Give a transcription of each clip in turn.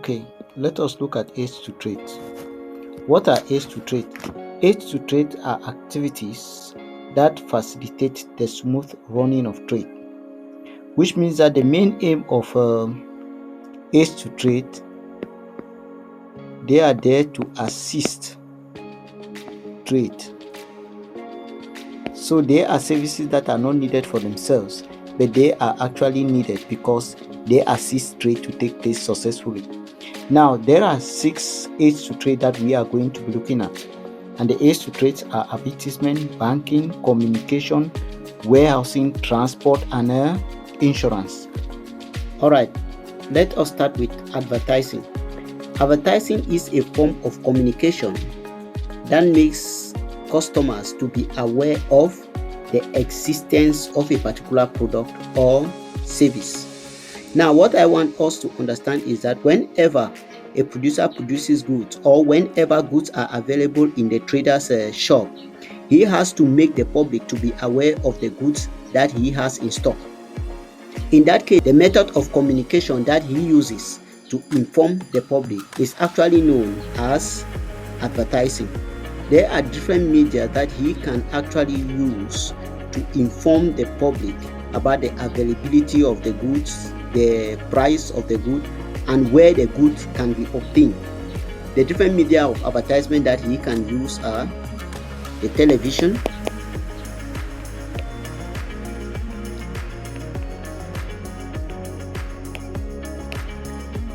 Okay, let us look at aids to trade. What are aids to trade? Aids to trade are activities that facilitate the smooth running of trade, which means that the main aim of aids to trade, they are there to assist trade. So they are services that are not needed for themselves, but they are actually needed because they assist trade to take place successfully. Now, there are 6 aids to trade that we are going to be looking at. And the aids to trade are advertisement, banking, communication, warehousing, transport, and insurance. Alright, let us start with advertising. Advertising is a form of communication that makes customers to be aware of the existence of a particular product or service. Now, what I want us to understand is that whenever a producer produces goods or whenever goods are available in the trader's shop, he has to make the public to be aware of the goods that he has in stock. In that case, the method of communication that he uses to inform the public is actually known as advertising. There are different media that he can actually use to inform the public about the availability of the goods, the price of the good, and where the goods can be obtained. The different media of advertisement that he can use are the television,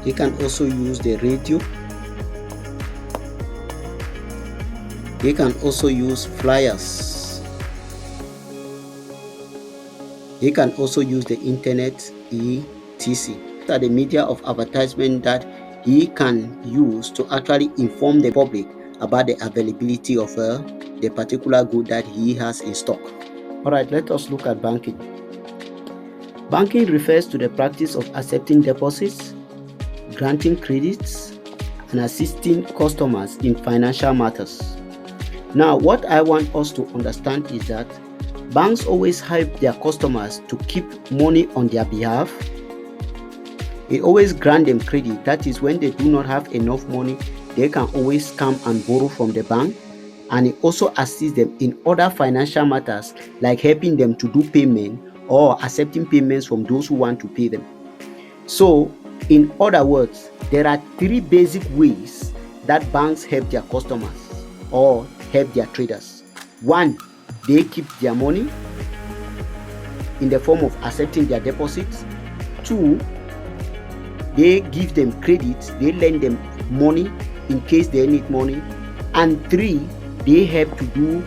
he can also use the radio, he can also use flyers, he can also use the internet, etc. These are the media of advertisement that he can use to actually inform the public about the availability of the particular good that he has in stock. Alright, let us look at banking. Banking refers to the practice of accepting deposits, granting credits, and assisting customers in financial matters. Now, what I want us to understand is that banks always help their customers to keep money on their behalf. They always grant them credit. That is, when they do not have enough money, they can always come and borrow from the bank. And it also assists them in other financial matters, like helping them to do payment or accepting payments from those who want to pay them. So, in other words, there are 3 basic ways that banks help their customers or help their traders. 1, they keep their money in the form of accepting their deposits. 2, they give them credit, they lend them money in case they need money. And 3, they help to do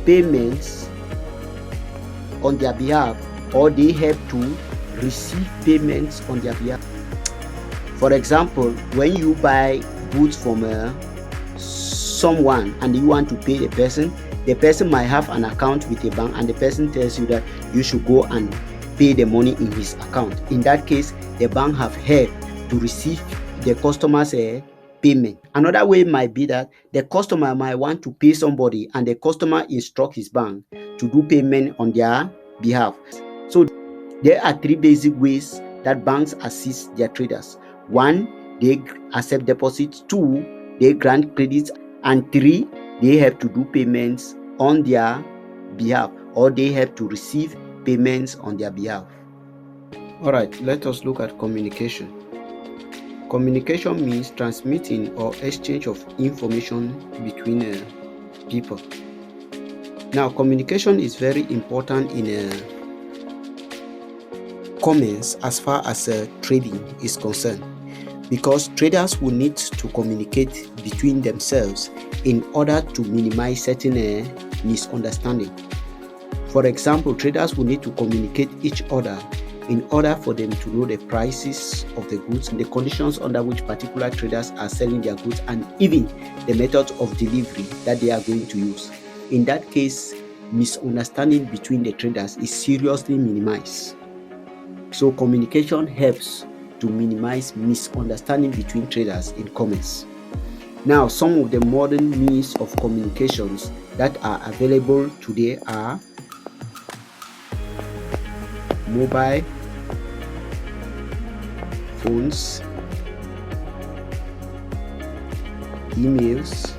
payments on their behalf, or they help to receive payments on their behalf. For example, when you buy goods from someone and you want to pay the person might have an account with a bank, and the person tells you that you should go and pay the money in his account. In that case, the bank have helped to receive the customer's payment. Another way might be that the customer might want to pay somebody and the customer instruct his bank to do payment on their behalf. So there are 3 basic ways that banks assist their traders. 1, they accept deposits. 2, they grant credits. And 3, they have to do payments on their behalf, or they have to receive payments on their behalf. Alright, let us look at communication. Communication means transmitting or exchange of information between people. Now, communication is very important in commerce as far as trading is concerned, because traders will need to communicate between themselves in order to minimize certain misunderstanding. For example, traders will need to communicate each other in order for them to know the prices of the goods and the conditions under which particular traders are selling their goods, and even the methods of delivery that they are going to use. In that case, misunderstanding between the traders is seriously minimized. So communication helps to minimize misunderstanding between traders in commerce. Now, some of the modern means of communications that are available today are mobile phones, emails,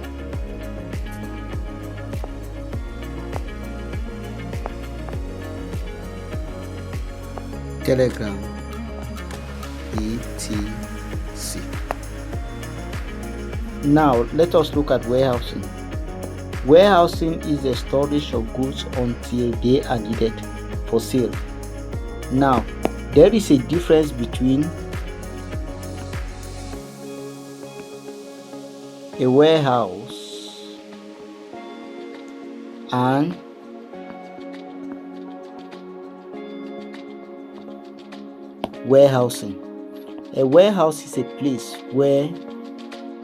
Telegram, etc. Now let us look at warehousing. Warehousing is the storage of goods until they are needed for sale. Now there is a difference between a warehouse and warehousing. A warehouse is a place where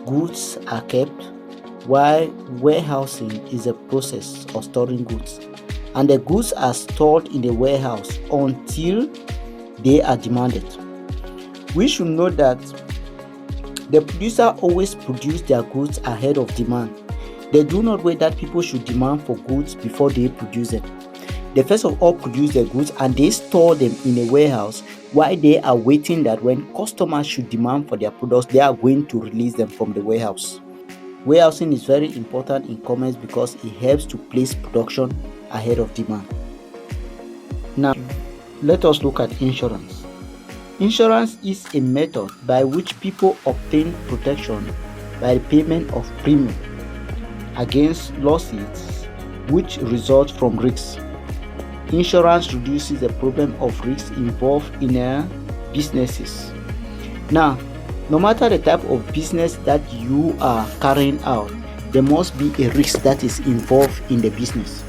goods are kept, while warehousing is a process of storing goods, and the goods are stored in the warehouse until they are demanded. We should know that the producer always produce their goods ahead of demand. They do not wait that people should demand for goods before they produce them. They first of all produce their goods and they store them in a warehouse while they are waiting that when customers should demand for their products, they are going to release them from the warehouse. Warehousing is very important in commerce because it helps to place production ahead of demand. Now, let us look at insurance. Insurance is a method by which people obtain protection by the payment of premium against losses which result from risks. Insurance reduces the problem of risks involved in businesses. Now, no matter the type of business that you are carrying out, there must be a risk that is involved in the business.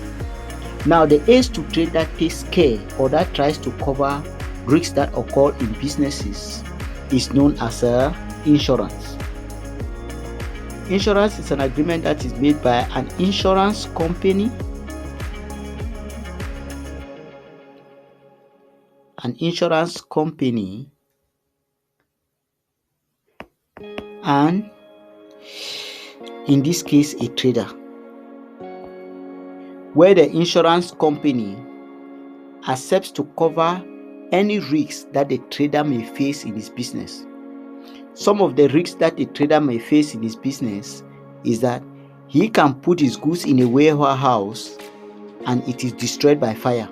Now, the aids to trade that takes care or that tries to cover risks that occur in businesses is known as insurance. Insurance is an agreement that is made by an insurance company, and in this case a trader, where the insurance company accepts to cover any risks that the trader may face in his business. Some of the risks that the trader may face in his business is that he can put his goods in a warehouse and it is destroyed by fire,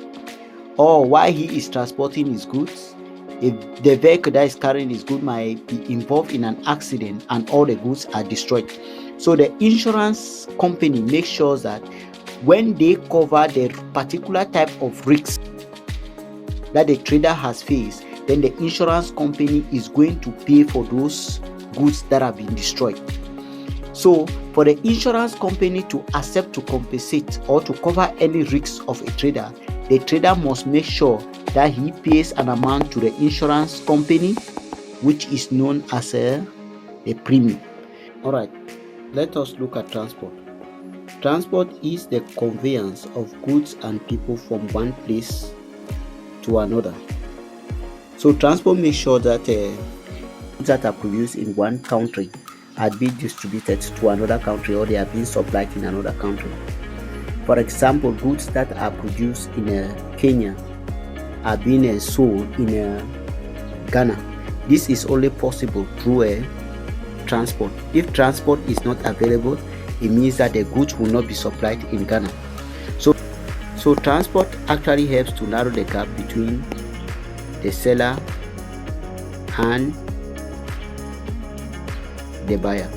or while he is transporting his goods, if the vehicle that is carrying his goods might be involved in an accident and all the goods are destroyed. So the insurance company makes sure that when they cover the particular type of risks that the trader has faced, then the insurance company is going to pay for those goods that have been destroyed. So for the insurance company to accept to compensate or to cover any risks of a trader, the trader must make sure that he pays an amount to the insurance company, which is known as a premium. All right, let us look at transport. Transport is the conveyance of goods and people from one place to another. So transport makes sure that goods that are produced in one country are being distributed to another country, or they are being supplied in another country. For example, goods that are produced in Kenya are being sold in Ghana. This is only possible through transport. If transport is not available, it means that the goods will not be supplied in Ghana. So transport actually helps to narrow the gap between the seller and the buyer.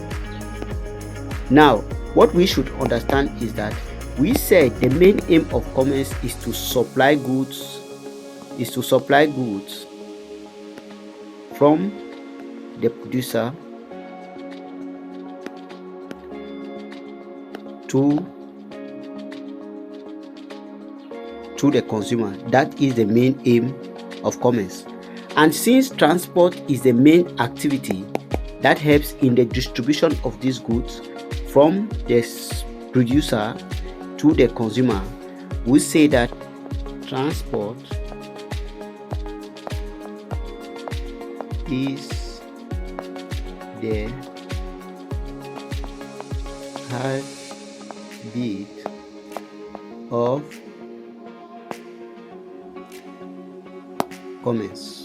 Now, what we should understand is that we said the main aim of commerce is to supply goods from the producer to the consumer. That is the main aim of commerce. And since transport is the main activity that helps in the distribution of these goods from the producer to the consumer, we say that transport is the heartbeat of commerce.